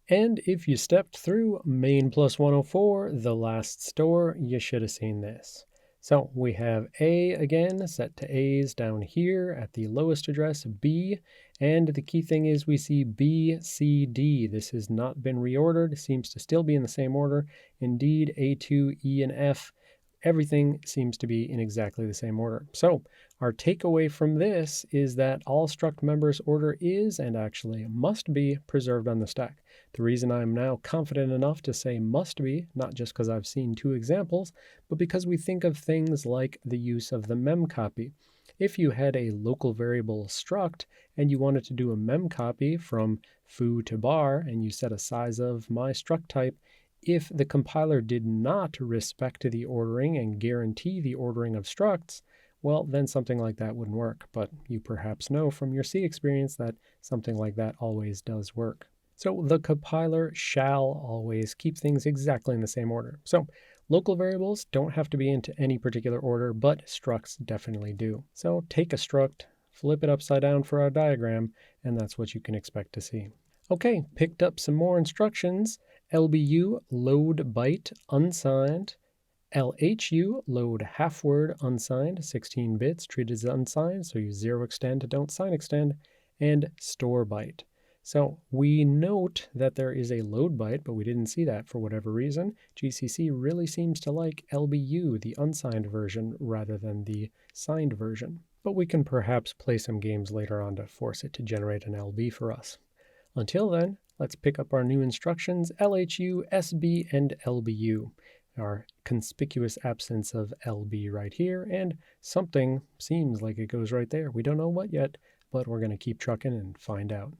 And if you stepped through main plus 104, the last store, you should have seen this. So we have A again set to A's down here at the lowest address, B, and the key thing is we see B, C, D. This has not been reordered, seems to still be in the same order. Indeed, A2, E, and F, everything seems to be in exactly the same order. So our takeaway from this is that all struct members order is and actually must be preserved on the stack. The reason I'm now confident enough to say must be, not just because I've seen two examples, but because we think of things like the use of the memcopy. If you had a local variable struct and you wanted to do a memcopy from foo to bar and you set a size of my struct type, if the compiler did not respect the ordering and guarantee the ordering of structs, well, then something like that wouldn't work. But you perhaps know from your C experience that something like that always does work. So the compiler shall always keep things exactly in the same order. So local variables don't have to be into any particular order, but structs definitely do. So take a struct, flip it upside down for our diagram, and that's what you can expect to see. Okay, picked up some more instructions. LBU, load byte unsigned. LHU, load half word unsigned, 16 bits, treated as unsigned, so you zero extend, don't sign extend, and store byte. So we note that there is a load byte, but we didn't see that for whatever reason. GCC really seems to like LBU, the unsigned version, rather than the signed version. But we can perhaps play some games later on to force it to generate an LB for us. Until then, let's pick up our new instructions, LHU, SB, and LBU. Our conspicuous absence of LB right here, and something seems like it goes right there. We don't know what yet, but we're going to keep trucking and find out.